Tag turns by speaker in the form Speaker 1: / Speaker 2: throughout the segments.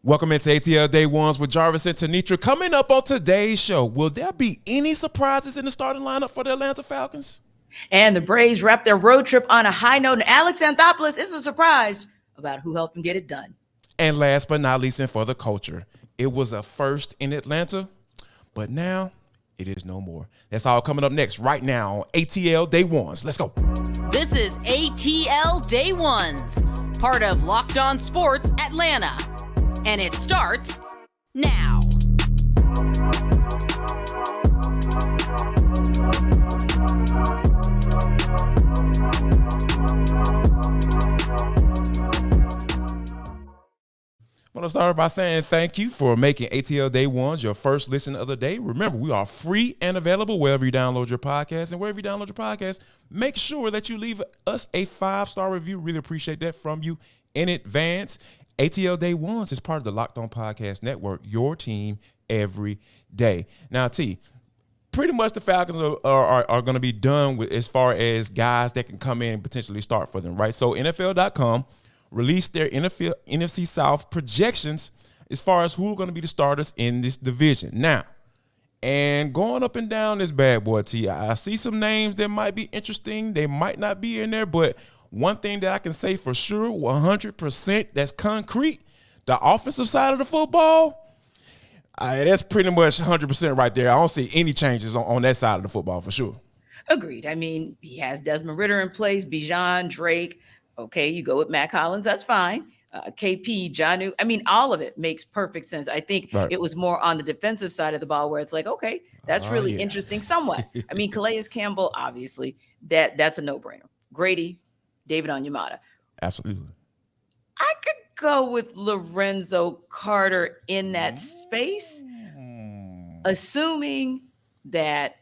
Speaker 1: Welcome into ATL Day Ones with Jarvis and Tenitra. Coming up on today's show, will there be any surprises in the starting lineup for the Atlanta Falcons?
Speaker 2: And the Braves wrap their road trip on a high note, and Alex Anthopoulos isn't surprised about who helped him get it done.
Speaker 1: And last but not least, and for the culture, it was a first in Atlanta, but now it is no more. That's all coming up next right now on ATL Day Ones. Let's go.
Speaker 3: This is ATL Day Ones, part of Locked On Sports Atlanta. And it starts now.
Speaker 1: I want to start by saying thank you for making ATL Day Ones your first listen of the day. Remember, we are free and available wherever you download your podcast. And wherever you download your podcast, make sure that you leave us a 5-star review. Really appreciate that from you in advance. ATL Day Ones is part of the Locked On Podcast Network, your team every day. Now, T, pretty much the Falcons are going to be done with as far as guys that can come in and potentially start for them, right? So NFL.com released their NFC South projections as far as who are going to be the starters in this division. Now, and going up and down this bad boy, T, I see some names that might be interesting. They might not be in there, but one thing that I can say for sure, 100% that's concrete, the offensive side of the football, that's pretty much 100% right there. I don't see any changes on that side of the football for sure.
Speaker 2: Agreed. I mean, he has Desmond Ridder in place, Bijan, Drake. Okay, you go with Matt Collins. That's fine. KP, Jonnu. I mean, all of it makes perfect sense. I think It was more on the defensive side of the ball where it's like, okay, that's really interesting somewhat. I mean, Calais Campbell, obviously, that's a no-brainer. Grady, David Onyemata.
Speaker 1: Absolutely.
Speaker 2: I could go with Lorenzo Carter in that space, assuming that,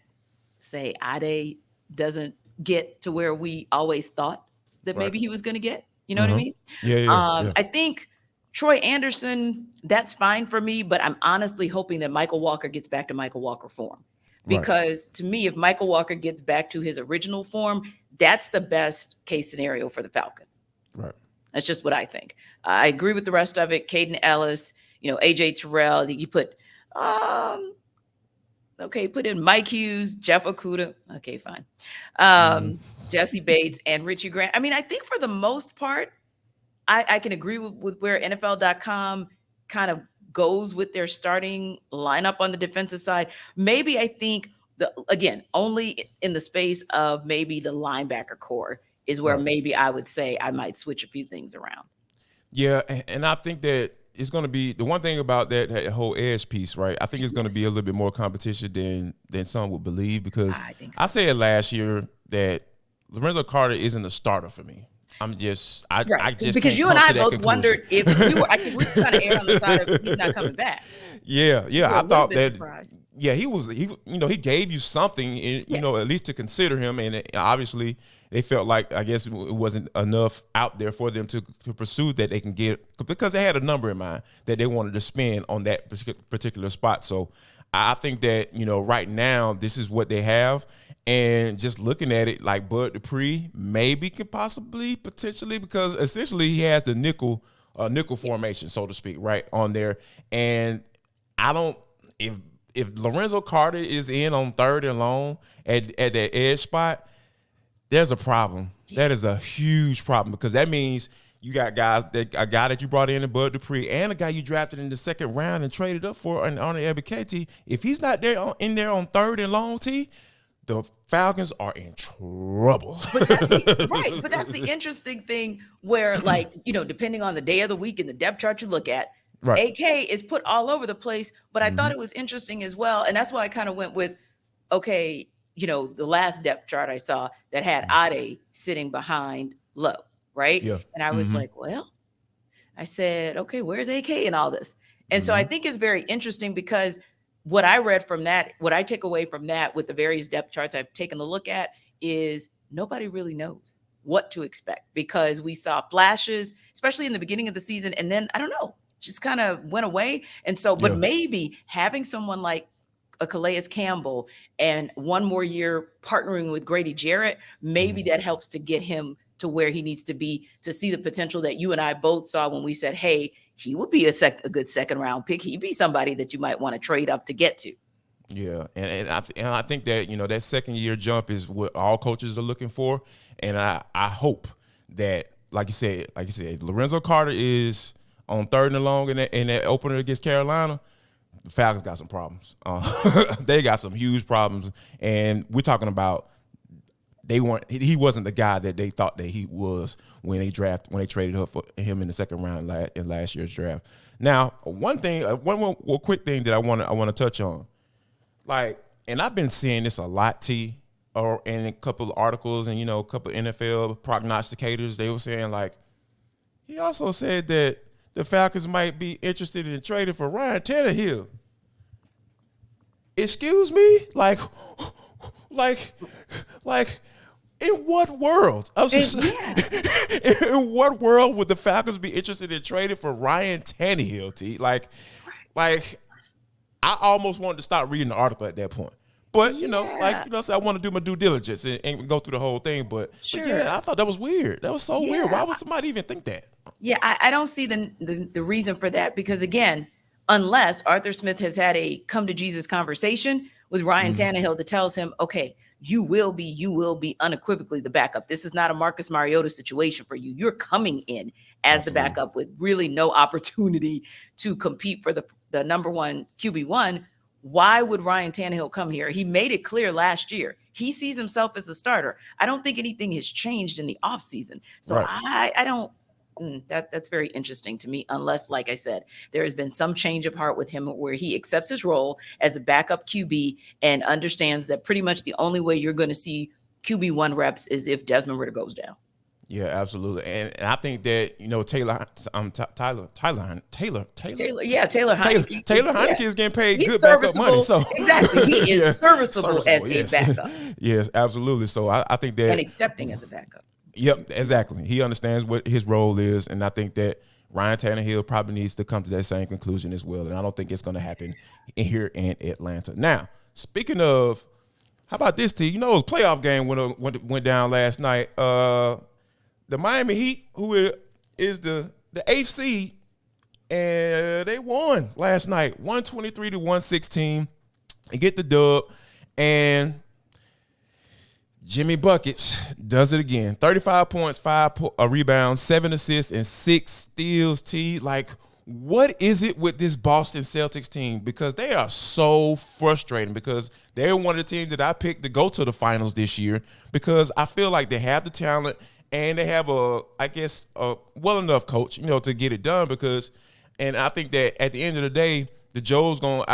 Speaker 2: say, Ade doesn't get to where we always thought that maybe he was going to get. You know what I mean?
Speaker 1: Yeah.
Speaker 2: I think Troy Anderson, that's fine for me, but I'm honestly hoping that Michael Walker gets back to Michael Walker form. Because to me, if Michael Walker gets back to his original form, that's the best case scenario for the Falcons.
Speaker 1: Right.
Speaker 2: That's just what I think. I agree with the rest of it. Caden Ellis, AJ Terrell. You put, put in Mike Hughes, Jeff Okudah. Okay, fine. Jesse Bates and Richie Grant. I mean, I think for the most part, I can agree with where NFL.com kind of goes with their starting lineup on the defensive side. Maybe I think only in the space of maybe the linebacker core is where maybe I would say I might switch a few things around.
Speaker 1: Yeah, and I think that it's going to be the one thing about that whole edge piece, right? I think it's going to be a little bit more competition than some would believe because I said last year that Lorenzo Carter isn't a starter for me. I just
Speaker 2: because you and I both wondered if we were. I think we were kind of err on the side of he's not coming back.
Speaker 1: Yeah. I thought that.
Speaker 2: Surprised.
Speaker 1: Yeah, he was. He gave you something, at least to consider him, and obviously they felt like I guess it wasn't enough out there for them to pursue that they can get because they had a number in mind that they wanted to spend on that particular spot. So I think that right now this is what they have. And just looking at it, like Bud Dupree maybe could potentially, because essentially he has the nickel formation, so to speak, right on there. And if Lorenzo Carter is in on 3rd and long at that edge spot, there's a problem. That is a huge problem because that means you got a guy that you brought in Bud Dupree and a guy you drafted in the 2nd round and traded up for on the Ebiketie. If he's not in there on 3rd and long, the Falcons are in trouble.
Speaker 2: But that's the interesting thing where, depending on the day of the week and the depth chart you look at, AK is put all over the place. But I thought it was interesting as well. And that's why I kind of went with, the last depth chart I saw that had Ade sitting behind Lowe, right? Yeah. And I was like, well, I said, okay, where's AK and all this? And so I think it's very interesting because what I read from that, what I take away from that with the various depth charts I've taken a look at is nobody really knows what to expect because we saw flashes, especially in the beginning of the season. And then, I don't know, just kind of went away. And so, but maybe having someone like a Calais Campbell and one more year partnering with Grady Jarrett, maybe that helps to get him to where he needs to be to see the potential that you and I both saw when we said, hey, he would be a good second round pick. He'd be somebody that you might want to trade up to get to.
Speaker 1: Yeah, and I think that, you know, that second year jump is what all coaches are looking for, and I hope that, like you said, Lorenzo Carter is on 3rd and long in that opener against Carolina. The Falcons got some problems. They got some huge problems, and we're talking about he wasn't the guy that they thought that he was when they traded him in the second round in last year's draft. Now, one quick thing that I want to touch on. Like, and I've been seeing this a lot, T, or in a couple of articles and, you know, a couple of NFL prognosticators. They were saying, like, he also said that the Falcons might be interested in trading for Ryan Tannehill. Excuse me? Like, in what world? In what world would the Falcons be interested in trading for Ryan Tannehill, T? Like, I almost wanted to stop reading the article at that point. But, you know, so I want to do my due diligence and go through the whole thing. But I thought that was weird. That was so weird. Why would somebody even think that?
Speaker 2: Yeah, I don't see the reason for that because, again, unless Arthur Smith has had a come to Jesus conversation with Ryan Tannehill that tells him, okay, you will be unequivocally the backup. This is not a Marcus Mariota situation for you. You're coming in as the backup with really no opportunity to compete for the number one QB1. Why would Ryan Tannehill come here? He made it clear last year. He sees himself as a starter. I don't think anything has changed in the offseason. So I don't. That's very interesting to me, unless, like I said, there has been some change of heart with him where he accepts his role as a backup QB and understands that pretty much the only way you're going to see QB1 reps is if Desmond Ridder goes down.
Speaker 1: Yeah, absolutely. And I think that, you know, Taylor Heineke is getting paid good backup money. So
Speaker 2: exactly. He is serviceable as a backup.
Speaker 1: Yes, absolutely. So I think that,
Speaker 2: and accepting as a backup.
Speaker 1: Yep, exactly. He understands what his role is, and I think that Ryan Tannehill probably needs to come to that same conclusion as well, and I don't think it's going to happen here in Atlanta. Now, speaking of, how about this, T? You know, it was a playoff game went down last night. The Miami Heat, who is the 8th seed, and they won last night, 123-116, and get the dub, and Jimmy Buckets does it again. 35 points, 5 rebounds, 7 assists, and 6 steals, T. Like, what is it with this Boston Celtics team? Because they are so frustrating because they're one of the teams that I picked to go to the finals this year because I feel like they have the talent and they have a well enough coach, you know, to get it done and I think that at the end of the day, the Joes gonna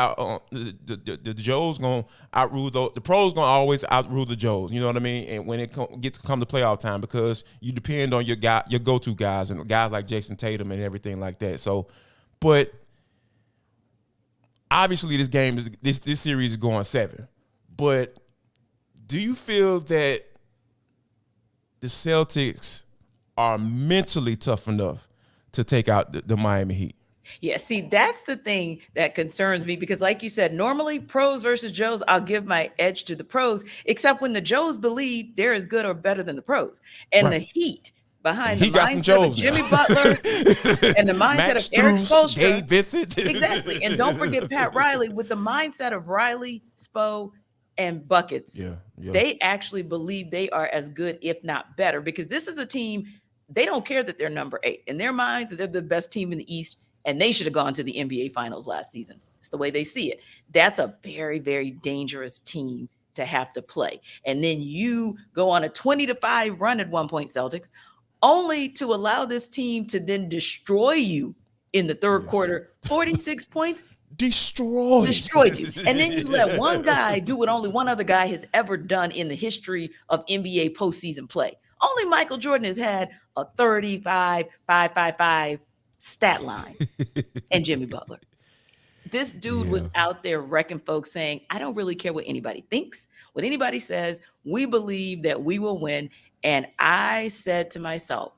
Speaker 1: the Joes gonna outrule the pros gonna always outrule the Joes. You know what I mean? And when it gets to come to playoff time, because you depend on your go-to guys and guys like Jayson Tatum and everything like that. So, but obviously this series is going 7. But do you feel that the Celtics are mentally tough enough to take out the Miami Heat?
Speaker 2: Yeah, see, that's the thing that concerns me because, like you said, normally pros versus Joes, I'll give my edge to the pros, except when the Joes believe they're as good or better than the pros. And the Heat behind the mindset of Jimmy Butler and the mindset of Eric Spoelstra.
Speaker 1: Gabe Vincent.
Speaker 2: Exactly. And don't forget Pat Riley with the mindset of Riley, Spo, and Buckets.
Speaker 1: Yeah.
Speaker 2: They actually believe they are as good, if not better, because this is a team, they don't care that they're number 8. In their minds, they're the best team in the East. And they should have gone to the NBA Finals last season. It's the way they see it. That's a very, very dangerous team to have to play. And then you go on a 20-5 run at one point, Celtics, only to allow this team to then destroy you in the third quarter. 46 points. Destroyed you. And then you let one guy do what only one other guy has ever done in the history of NBA postseason play. Only Michael Jordan has had a 35-5-5-5 stat line and Jimmy Butler. This dude was out there wrecking folks saying, I don't really care what anybody thinks, what anybody says. We believe that we will win. And I said to myself,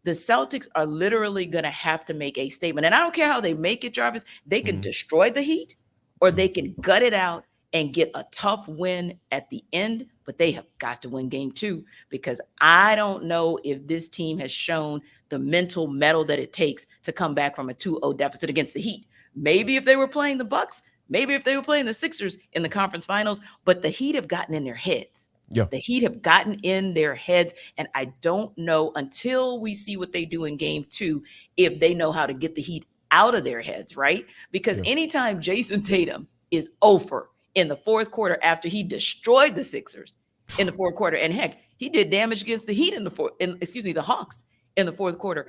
Speaker 2: the Celtics are literally going to have to make a statement. And I don't care how they make it, Jarvis. They can destroy the Heat or they can gut it out and get a tough win at the end. but they have got to win game 2 because I don't know if this team has shown the mental mettle that it takes to come back from a 2-0 deficit against the Heat. Maybe if they were playing the Bucks, maybe if they were playing the Sixers in the conference finals, but the Heat have gotten in their heads.
Speaker 1: Yeah.
Speaker 2: The Heat have gotten in their heads, and I don't know until we see what they do in game 2 if they know how to get the Heat out of their heads, right? Because anytime Jayson Tatum is over in the fourth quarter after he destroyed the Sixers in the fourth quarter, and heck, he did damage against the Heat the Hawks in the fourth quarter.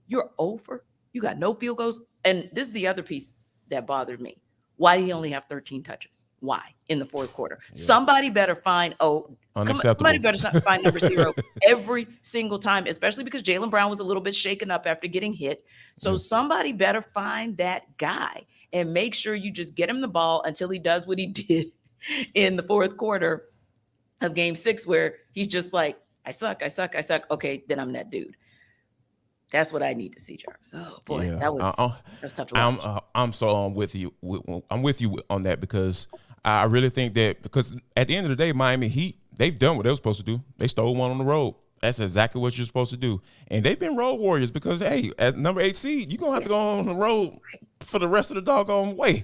Speaker 2: You're over. You got no field goals. And this is the other piece that bothered me. Why did he only have 13 touches? Why in the fourth quarter? Yeah. Somebody better find somebody better find number 0 every single time, especially because Jaylen Brown was a little bit shaken up after getting hit. So somebody better find that guy and make sure you just get him the ball until he does what he did in the fourth quarter of game 6, where he's just like, I suck. Okay, then I'm that dude. That's what I need to see, Jarvis. Oh boy, that was tough to watch.
Speaker 1: I'm so with you. I'm with you on that because I really think that because at the end of the day, Miami Heat, they've done what they were supposed to do. They stole one on the road. That's exactly what you're supposed to do. And they've been road warriors because, hey, at number 8 seed, you're going to have to go on the road for the rest of the doggone way,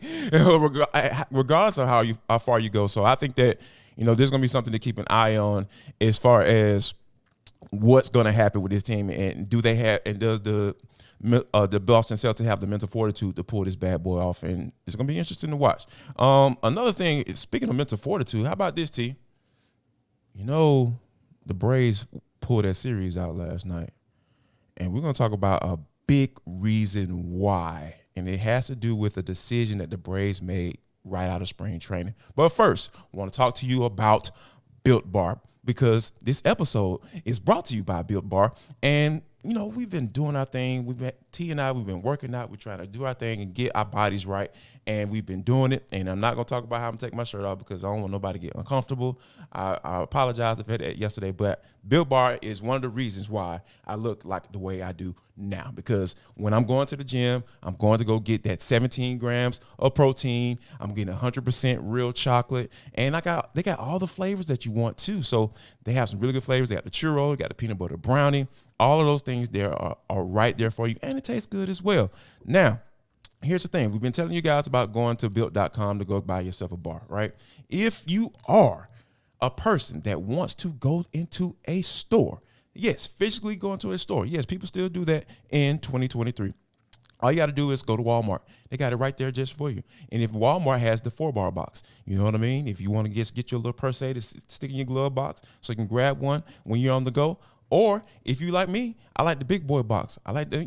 Speaker 1: regardless of how far you go. So I think that, there's going to be something to keep an eye on as far as what's going to happen with this team. And does the Boston Celtics have the mental fortitude to pull this bad boy off? And it's going to be interesting to watch. Another thing, speaking of mental fortitude, how about this, T? The Braves pulled that series out last night. And we're going to talk about a big reason why. And it has to do with a decision that the Braves made right out of spring training. But first, I want to talk to you about Built Bar, because this episode is brought to you by Built Bar. And, we've been doing our thing. We've been working out. We're trying to do our thing and get our bodies right. And we've been doing it. And I'm not going to talk about how I'm taking my shirt off because I don't want nobody to get uncomfortable. I apologize for that yesterday. But Built Bar is one of the reasons why I look like the way I do now. Because when I'm going to the gym, I'm going to go get that 17 grams of protein. I'm getting 100% real chocolate. And they got all the flavors that you want too. So they have some really good flavors. They got the churro, they got the peanut butter brownie. All of those things there are right there for you. And it tastes good as well. Now, here's the thing. We've been telling you guys about going to built.com to go buy yourself a bar, right? If you are a person that wants to go into a store, yes, physically go into a store. Yes, people still do that in 2023. All you got to do is go to Walmart. They got it right there just for you. And if Walmart has the 4-bar box, you know what I mean? If you want to get your little per se to stick in your glove box so you can grab one when you're on the go. Or if you like me, I like the big boy box. I like to,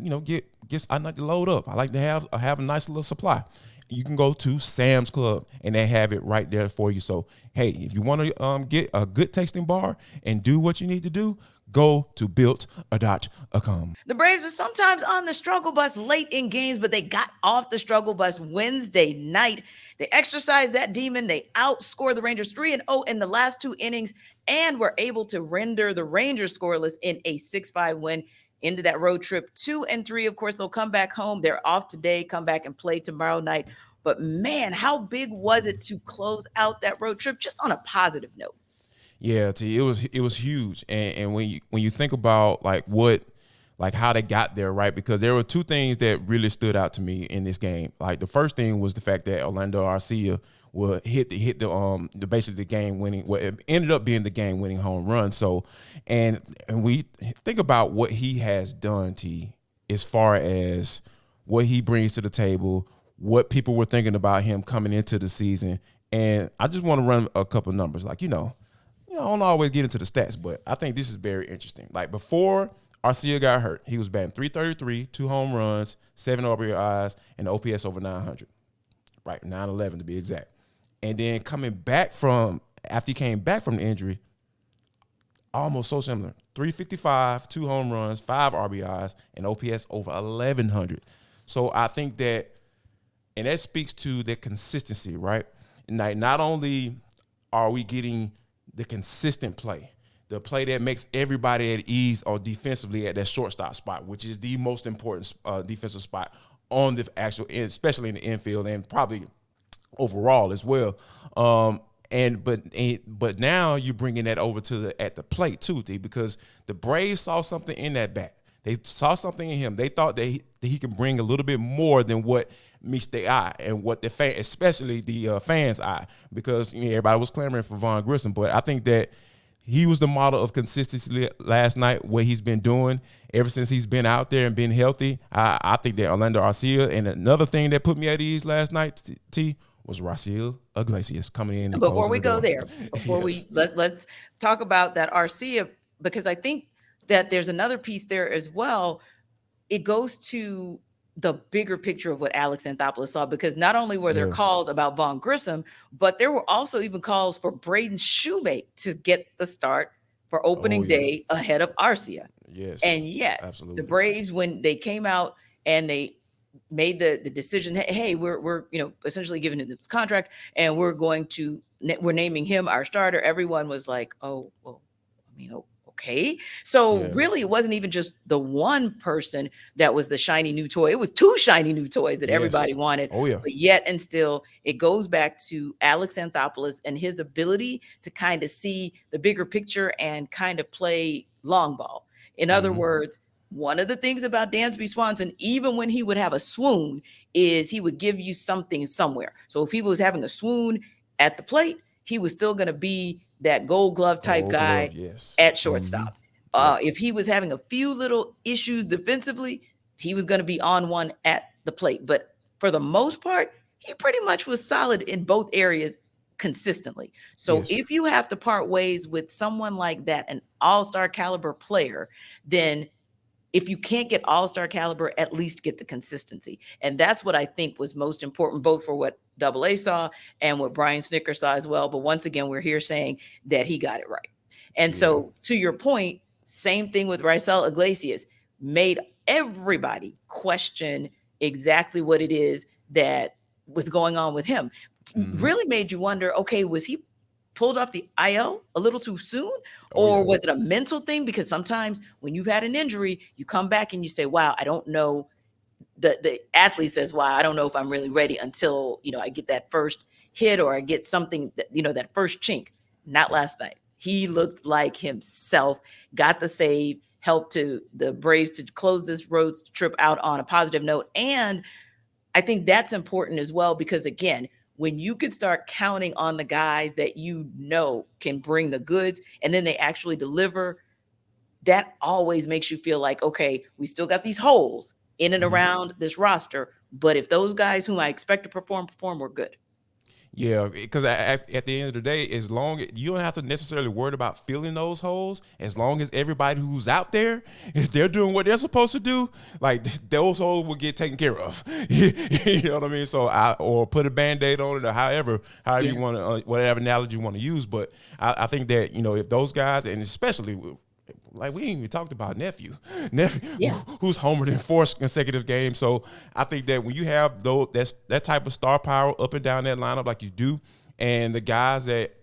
Speaker 1: I like to load up. I like to have a nice little supply. You can go to Sam's Club and they have it right there for you. So, hey, if you want to get a good tasting bar and do what you need to do, go to built.com.
Speaker 2: The Braves are sometimes on the struggle bus late in games, but they got off the struggle bus Wednesday night. They exercised that demon. They outscored the Rangers 3-0 in the last 2 innings and were able to render the Rangers scoreless in a 6-5 win into that road trip. 2-3, of course, they'll come back home. They're off today, come back and play tomorrow night. But man, how big was it to close out that road trip just on a positive note?
Speaker 1: Yeah, T, it was huge. And when you think about how they got there, right? Because there were 2 things that really stood out to me in this game. Like the first thing was the fact that Orlando Arcia will hit the basically the game winning, what it ended up being the game winning home run. So, and we think about what he has done, T, as far as what he brings to the table, what people were thinking about him coming into the season. And I just want to run a couple of numbers. I don't always get into the stats, but I think this is very interesting. Like before Arcia got hurt, he was batting .333, 2 home runs, 7 RBIs, and OPS over 900. Right, 911 to be exact. And then after he came back from the injury, almost so similar. 355, 2 home runs, 5 RBIs, and OPS over 1,100. So I think that, and that speaks to the consistency, right? And not only are we getting the consistent play, the play that makes everybody at ease or defensively at that shortstop spot, which is the most important defensive spot on the actual, especially in the infield and probably overall as well. But now you're bringing that over to at the plate too, D, because the Braves saw something in that bat. They saw something in him. They thought that he can bring a little bit more than what meets their eye and what the fan, especially the fans' eye, because everybody was clamoring for Vaughn Grissom. But I think that he was the model of consistency last night, what he's been doing ever since he's been out there and been healthy. I think that Orlando Arcia, and another thing that put me at ease last night, T, was Raisel Iglesias coming in.
Speaker 2: Before we go there, let's talk about that Arcia, because I think that there's another piece there as well. It goes to the bigger picture of what Alex Anthopoulos saw, because not only were there calls about Vaughn Grissom, but there were also even calls for Braden Shoemake to get the start for opening day ahead of Arcia.
Speaker 1: Yes.
Speaker 2: And yet
Speaker 1: absolutely.
Speaker 2: The Braves, when they came out and they made the decision that, hey, we're essentially giving him this contract and we're naming him our starter, everyone was like, oh, well, I mean, okay. So really, it wasn't even just the one person that was the shiny new toy. It was two shiny new toys that everybody wanted.
Speaker 1: Oh, yeah.
Speaker 2: But yet and still, it goes back to Alex Anthopoulos and his ability to kind of see the bigger picture and kind of play long ball. In other words, one of the things about Dansby Swanson, even when he would have a swoon, is he would give you something somewhere. So if he was having a swoon at the plate, he was still going to be that Gold Glove type guy at shortstop. If he was having a few little issues defensively, he was going to be on one at the plate. But for the most part, he pretty much was solid in both areas consistently. So if you have to part ways with someone like that, an all-star caliber player, then if you can't get all-star caliber, at least get the consistency. And that's what I think was most important, both for what AA saw and what Brian Snicker saw as well. But once again, we're here saying that he got it right. And so to your point, same thing with Raisel Iglesias, made everybody question exactly what it is that was going on with him. Really made you wonder, okay, was he pulled off the IL a little too soon? Or was it a mental thing? Because sometimes when you've had an injury, you come back and you say, wow, I don't know. The athlete says, wow, I don't know if I'm really ready until, I get that first hit or I get something that, that first chink. Not last night. He looked like himself, got the save, helped to the Braves to close this road trip out on a positive note. And I think that's important as well, because again, when you could start counting on the guys that can bring the goods and then they actually deliver, that always makes you feel like, okay, we still got these holes in and around this roster, but if those guys whom I expect to perform, we're good.
Speaker 1: Yeah, because at the end of the day, as long as you don't have to necessarily worry about filling those holes, as long as everybody who's out there, if they're doing what they're supposed to do, like those holes will get taken care of. You know what I mean? So or put a Band-Aid on it, or however you want to, whatever analogy you want to use. But I think that if those guys, and especially like we ain't even talked about nephew who's homered in 4 consecutive games. So I think that when you have that type of star power up and down that lineup like you do, and the guys that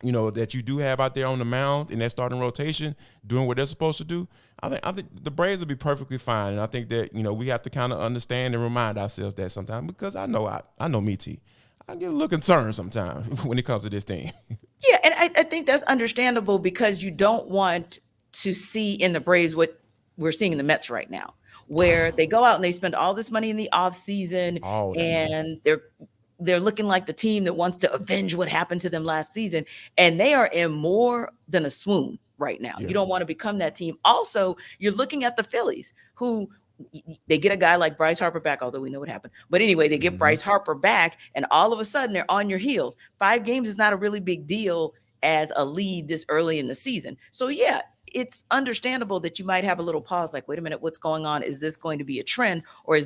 Speaker 1: that you do have out there on the mound in that starting rotation doing what they're supposed to do, I think the Braves will be perfectly fine. And I think that we have to kind of understand and remind ourselves that sometimes, because I know me, T, I get a little concerned sometimes when it comes to this team.
Speaker 2: Yeah, and I think that's understandable, because you don't want to see in the Braves what we're seeing in the Mets right now, where they go out and they spend all this money in the offseason and they're looking like the team that wants to avenge what happened to them last season. And they are in more than a swoon right now. You don't want to become that team. Also, you're looking at the Phillies, who they get a guy like Bryce Harper back, although we know what happened. But anyway, they get Bryce Harper back, and all of a sudden they're on your heels. 5 games is not a really big deal as a lead this early in the season. So yeah, it's understandable that you might have a little pause, like, wait a minute, what's going on? Is this going to be a trend, or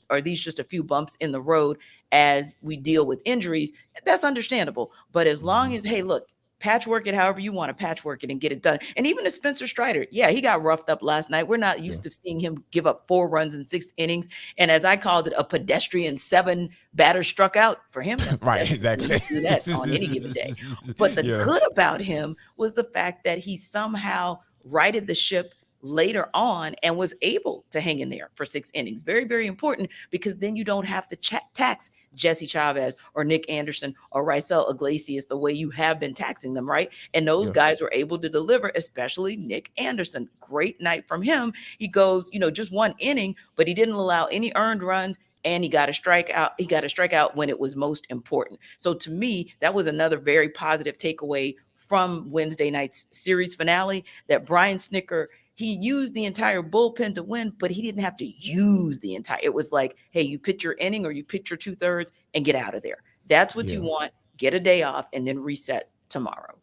Speaker 2: are these just a few bumps in the road as we deal with injuries? That's understandable. But as long as, hey, look, patchwork it however you want to patchwork it and get it done. And even to Spencer Strider, he got roughed up last night. We're not used to seeing him give up 4 runs in 6 innings. And as I called it, a pedestrian 7 batters struck out for him.
Speaker 1: Right, exactly.
Speaker 2: Do that on any given day. But the good about him was the fact that he somehow righted the ship, later on and was able to hang in there for 6 innings. Very, very important, because then you don't have to tax Jesse Chavez or Nick Anderson or Raisel Iglesias the way you have been taxing them, right? And those guys were able to deliver, especially Nick Anderson. Great night from him. He goes, just 1 inning, but he didn't allow any earned runs. And he got a strikeout. He got a strikeout when it was most important. So to me, that was another very positive takeaway from Wednesday night's series finale, that Brian Snitker, he used the entire bullpen to win, but he didn't have to use the entire. It was like, hey, you pitch your inning or you pitch your 2/3 and get out of there. That's what you want. Get a day off and then reset tomorrow.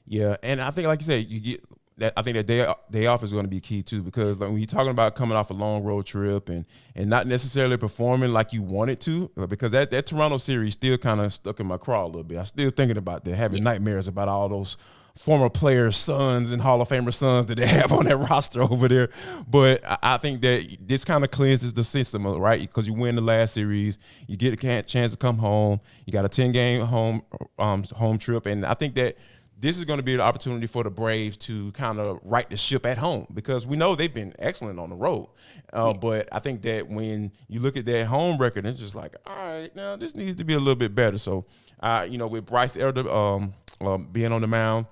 Speaker 1: Yeah, and I think, like you said, you get that. I think that day off is going to be key too, because when you're talking about coming off a long road trip and not necessarily performing like you wanted to, because that Toronto series still kind of stuck in my craw a little bit. I'm still thinking about that, having nightmares about all those former players' sons and Hall of Famer sons that they have on that roster over there. But I think that this kind of cleanses the system, right? Because you win the last series, you get a chance to come home, you got a 10-game home trip, and I think that this is going to be an opportunity for the Braves to kind of right the ship at home, because we know they've been excellent on the road. But I think that when you look at their home record, it's just like, all right, now this needs to be a little bit better. So, with Bryce Elder being on the mound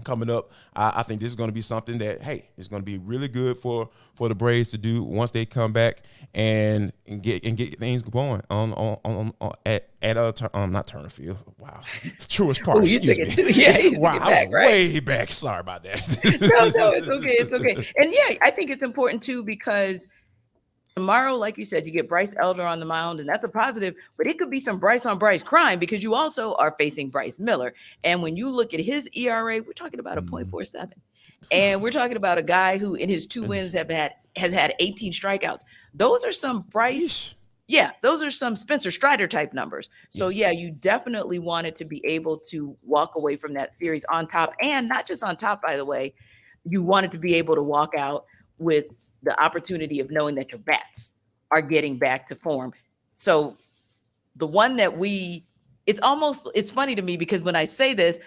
Speaker 1: coming up, I think this is going to be something that, hey, it's going to be really good for the Braves to do once they come back and get things going not Turner Field. Wow, Truist Park. Excuse me. Wow, back, right? Way back. Sorry about that.
Speaker 2: No, it's okay. And I think it's important too, because tomorrow, like you said, you get Bryce Elder on the mound, and that's a positive, but it could be some Bryce on Bryce crime, because you also are facing Bryce Miller. And when you look at his ERA, we're talking about a 0.47. And we're talking about a guy who in his 2 wins has had 18 strikeouts. Those are some Bryce. Yeah, those are some Spencer Strider type numbers. So you definitely wanted to be able to walk away from that series on top, and not just on top, by the way, you wanted to be able to walk out with the opportunity of knowing that your bats are getting back to form. So the one that it's funny to me, because when I say this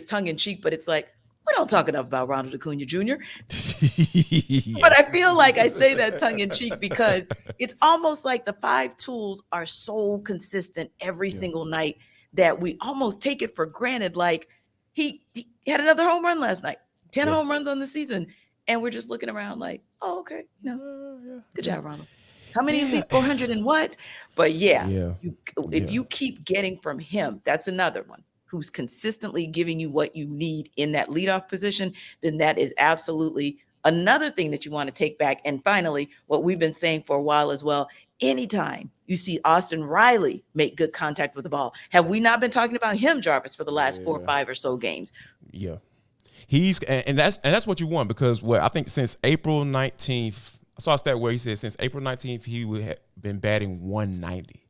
Speaker 2: tongue in cheek, but it's like, we don't talk enough about Ronald Acuna Jr. But I feel like I say that tongue in cheek because it's almost like the 5 tools are so consistent every single night that we almost take it for granted. Like he had another home run last night, 10 home runs on the season. And we're just looking around like, oh, okay. Good job, Ronald. How many 400 and what? But if you keep getting from him, that's another one who's consistently giving you what you need in that leadoff position, then that is absolutely another thing that you want to take back. And finally, what we've been saying for a while as well, anytime you see Austin Riley make good contact with the ball, have we not been talking about him, Jarvis, for the last 4 or 5 or so games?
Speaker 1: Yeah. That's what you want, because I think since April 19th, I saw a stat where he said since April 19th, he would have been batting 190.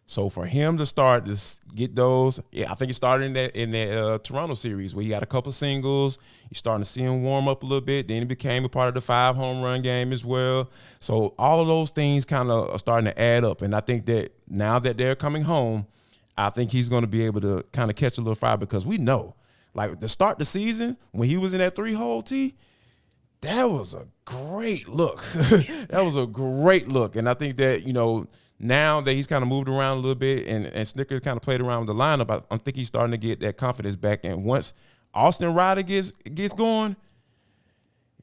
Speaker 1: So for him to start to get those, I think he started in that Toronto series where he got a couple of singles. You're starting to see him warm up a little bit. Then he became a part of the 5 home run game as well. So all of those things kind of are starting to add up. And I think that now that they're coming home, I think he's going to be able to kind of catch a little fire, because we know, like to start the season when he was in that 3-hole tee, that was a great look. That was a great look. And I think that, now that he's kind of moved around a little bit and Snitker kind of played around with the lineup, I think he's starting to get that confidence back. And once Austin Riley gets going,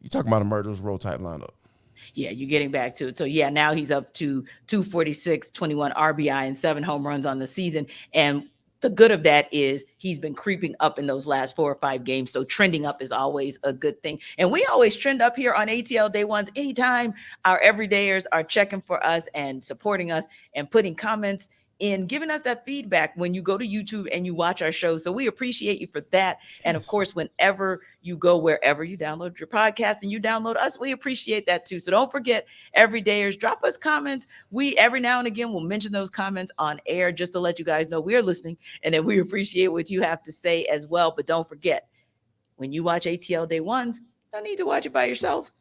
Speaker 1: you're talking about a murderous row type lineup.
Speaker 2: Yeah, you're getting back to it. So, now he's up to 246, 21 RBI, and 7 home runs on the season. And the good of that is he's been creeping up in those last 4 or 5 games. So trending up is always a good thing. And we always trend up here on ATL Day Ones. Anytime our everydayers are checking for us and supporting us and putting comments in, giving us that feedback when you go to YouTube and you watch our show. So we appreciate you for that. And of course, whenever you go, wherever you download your podcast and you download us, we appreciate that too. So don't forget, everydayers, drop us comments. We every now and again will mention those comments on air just to let you guys know we're listening and that we appreciate what you have to say as well. But don't forget, when you watch ATL Day Ones, don't need to watch it by yourself.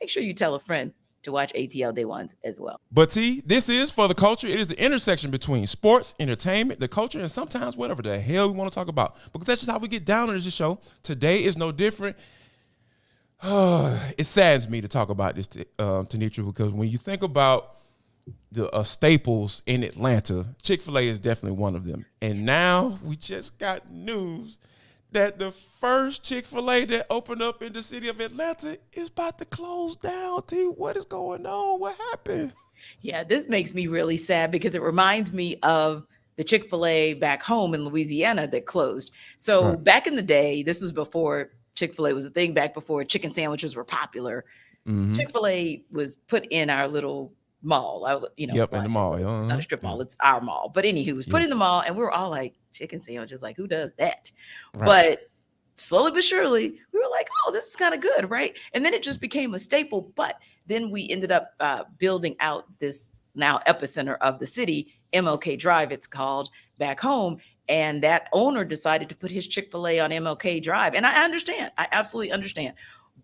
Speaker 2: Make sure you tell a friend to watch ATL Day Ones as well.
Speaker 1: But this is For the Culture. It is the intersection between sports, entertainment, the culture, and sometimes whatever the hell we want to talk about. Because that's just how we get down on this show. Today is no different. It saddens me to talk about this, Tenitra, because when you think about the staples in Atlanta, Chick-fil-A is definitely one of them. And now we just got news that the first Chick-fil-A that opened up in the city of Atlanta is about to close down. T, what is going on? What happened?
Speaker 2: Yeah, this makes me really sad because it reminds me of the Chick-fil-A back home in Louisiana that closed. So back in the day, this was before Chick-fil-A was a thing, back before chicken sandwiches were popular. Mm-hmm. Chick-fil-A was put in our little mall. In the mall. It's not a strip mall, it's our mall. But anywho, it was put in the mall, and we were all like, chicken sandwiches, like, who does that? Right. But slowly but surely, we were like, oh, this is kind of good, right? And then it just became a staple. But then we ended up building out this now epicenter of the city, MLK Drive, it's called, back home. And that owner decided to put his Chick-fil-A on MLK Drive. And I understand. I absolutely understand.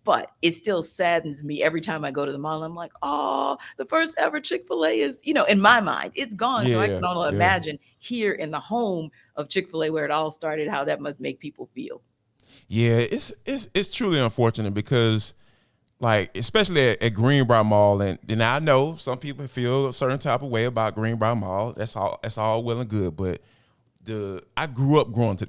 Speaker 2: But it still saddens me every time I go to the mall. I'm like, oh, the first ever Chick-fil-A is, in my mind, it's gone. So I can only imagine here in the home of Chick-fil-A where it all started, how that must make people feel.
Speaker 1: Yeah, it's truly unfortunate because, like, especially at Greenbrier Mall, and I know some people feel a certain type of way about Greenbrier Mall. That's all well and good, but I grew up going to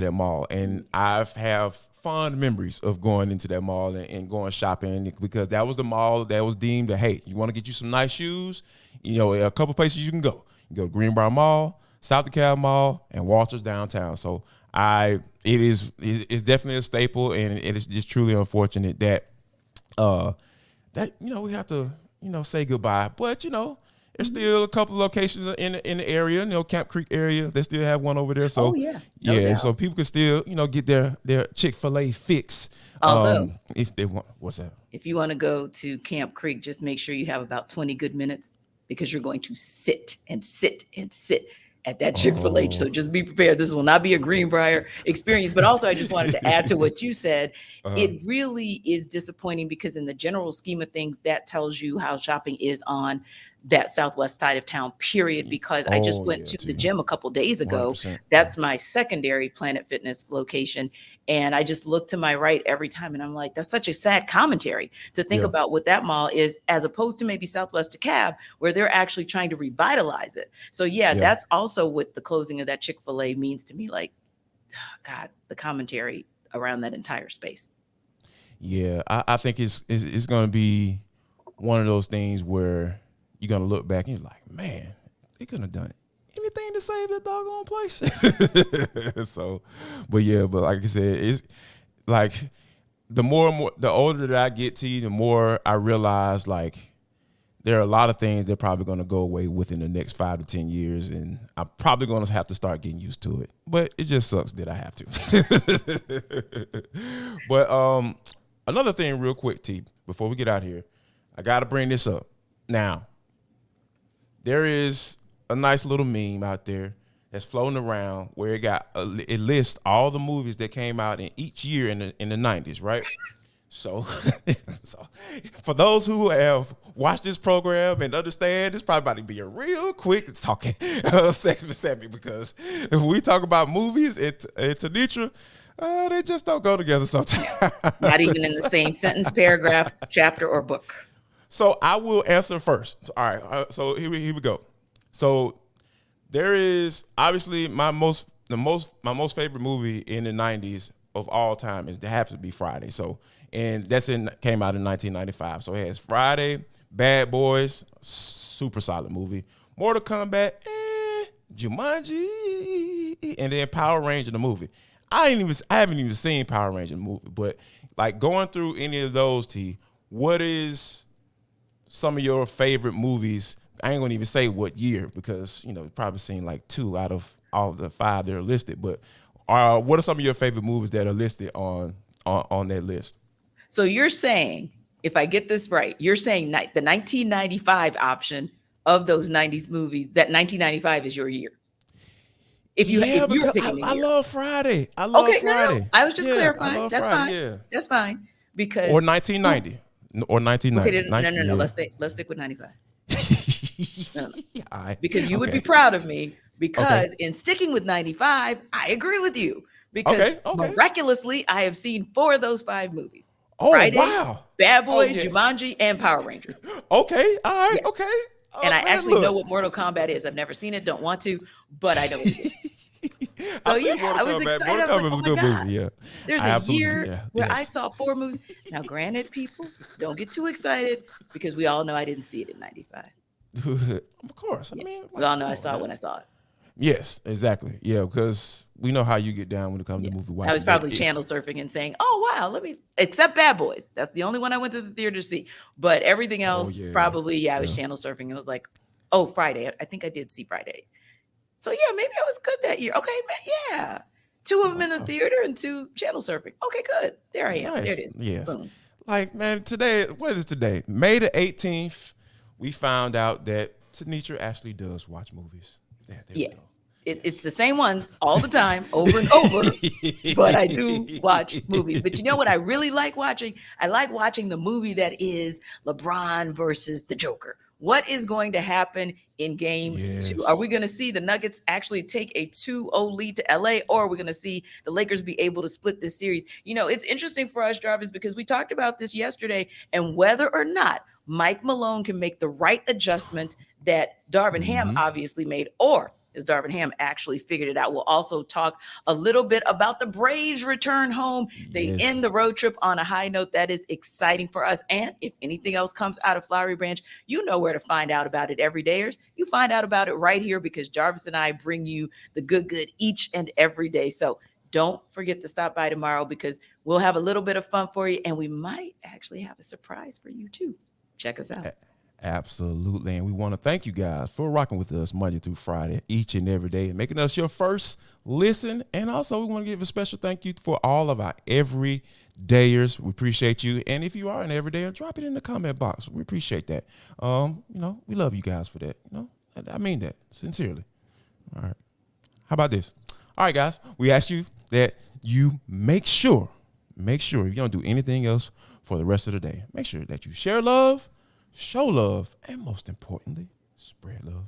Speaker 1: that mall, and I have fond memories of going into that mall and going shopping because that was the mall that was deemed that, hey, you want to get you some nice shoes, a couple places you can go. You go to Greenbrier Mall, South DeKalb Mall, and Walters downtown. So it's definitely a staple, and it is just truly unfortunate that we have to say goodbye. But there's still a couple of locations in the area, Camp Creek area. They still have one over there. So so people can still get their Chick-fil-A fix.
Speaker 2: Although,
Speaker 1: if they want, what's that?
Speaker 2: If you want to go to Camp Creek, just make sure you have about 20 good minutes because you're going to sit and sit and sit at that Chick-fil-A. So just be prepared. This will not be a Greenbrier experience. But also, I just wanted to add to what you said. It really is disappointing because in the general scheme of things, that tells you how shopping is on that southwest side of town, period, because I just went to the gym a couple days ago. 100%. That's my secondary Planet Fitness location. And I just look to my right every time. And I'm like, that's such a sad commentary to think about what that mall is, as opposed to maybe Southwest DeKalb, where they're actually trying to revitalize it. So that's also what the closing of that Chick-fil-A means to me. Like, God, the commentary around that entire space.
Speaker 1: Yeah, I think it's going to be one of those things where you're going to look back and you're like, man, they couldn't have done anything to save that doggone place. So, but like I said, it's like the older that I get to, the more I realize, like, there are a lot of things that are probably going to go away within the next 5 to 10 years, and I'm probably going to have to start getting used to it. But it just sucks that I have to. But another thing real quick, T, before we get out here, I got to bring this up. Now, there is a nice little meme out there that's floating around where it lists all the movies that came out in each year in the 90s, right? So for those who have watched this program and understand, it's probably about to be a real quick talking segment because if we talk about movies and Tenitra, they just don't go together sometimes.
Speaker 2: Not even in the same sentence, paragraph, chapter, or book.
Speaker 1: So I will answer first. All right. So here we go. So there is obviously my most favorite movie in the 90s of all time happens to be Friday. So, and came out in 1995. So it has Friday, Bad Boys, super solid movie, Mortal Kombat, Jumanji, and then Power Ranger the movie. I haven't even seen Power Ranger the movie, but like going through any of those, T, what is some of your favorite movies? I ain't gonna even say what year because you've probably seen like 2 out of all of the 5 that are listed. But what are some of your favorite movies that are listed on that list?
Speaker 2: So you're saying, if I get this right, you're saying the 1995 option of those 90s movies, that 1995 is your year. If you're picking
Speaker 1: I love Friday. I love Friday.
Speaker 2: No. I was just clarifying. That's Friday. Fine. Yeah. That's fine. Because
Speaker 1: or 1990. Or 1990.
Speaker 2: Okay, no. Let's stick with 95. No. Because you would be proud of me because in sticking with 95, I agree with you because miraculously I have seen 4 of those 5 movies.
Speaker 1: Oh,
Speaker 2: Friday,
Speaker 1: wow.
Speaker 2: Bad Boys,
Speaker 1: yes.
Speaker 2: Jumanji, and Power Rangers.
Speaker 1: Okay. All right.
Speaker 2: Yes.
Speaker 1: Okay.
Speaker 2: And I
Speaker 1: man,
Speaker 2: actually
Speaker 1: look.
Speaker 2: know what Mortal Kombat is. I've never seen it, don't want to, but I know what it is. So
Speaker 1: I seen
Speaker 2: I was
Speaker 1: Mortal Kombat.
Speaker 2: excited.
Speaker 1: Mortal
Speaker 2: I was
Speaker 1: Kombat
Speaker 2: like,
Speaker 1: was
Speaker 2: oh
Speaker 1: a
Speaker 2: my
Speaker 1: good
Speaker 2: God.
Speaker 1: movie. Yeah.
Speaker 2: There's
Speaker 1: I
Speaker 2: a
Speaker 1: absolutely-
Speaker 2: year
Speaker 1: yeah,
Speaker 2: where
Speaker 1: yes.
Speaker 2: I saw 4 movies. Now, granted, people, don't get too excited because we all know I didn't see it in 95.
Speaker 1: Of course. I mean,
Speaker 2: We all know
Speaker 1: come
Speaker 2: I
Speaker 1: on,
Speaker 2: saw it
Speaker 1: man.
Speaker 2: when I saw it.
Speaker 1: Yes, exactly. Yeah, because we know how you get down when it comes to movie watching.
Speaker 2: I was probably channel surfing and saying, "Oh wow, except Bad Boys. That's the only one I went to the theater to see. But everything else, probably, I was channel surfing. It was like, oh, Friday. I think I did see Friday. So yeah, maybe I was good that year. Okay, man, yeah. 2 of them in the theater and 2 channel surfing. Okay, good. There I am.
Speaker 1: Nice.
Speaker 2: There it is.
Speaker 1: Yes.
Speaker 2: Boom.
Speaker 1: Like, man, today, what is today? May the 18th, we found out that Tenitra actually does watch movies. There we go.
Speaker 2: It's the same ones all the time, over and over, but I do watch movies. But you know what I really like watching? I like watching the movie that is LeBron versus the Joker. What is going to happen in game 2? Are we going to see the Nuggets actually take a 2-0 lead to LA, or are we going to see the Lakers be able to split this series? You know, it's interesting for us, Jarvis, because we talked about this yesterday, and whether or not Mike Malone can make the right adjustments that Darvin Ham obviously made, or as Darvin Ham actually figured it out. We'll also talk a little bit about the Braves return home. They end the road trip on a high note. That is exciting for us. And if anything else comes out of Flowery Branch, you know where to find out about it, everydayers. You find out about it right here, because Jarvis and I bring you the good each and every day. So don't forget to stop by tomorrow, because we'll have a little bit of fun for you, and we might actually have a surprise for you too. Check us out.
Speaker 1: Absolutely. And we want to thank you guys for rocking with us Monday through Friday, each and every day, and making us your first listen. And also, we want to give a special thank you for all of our everydayers. We appreciate you. And if you are an everydayer, drop it in the comment box. We appreciate that. We love you guys for that. I mean that sincerely. All right. How about this? All right, guys. We ask you that you make sure if you don't do anything else for the rest of the day, make sure that you share love, show love, and most importantly, spread love.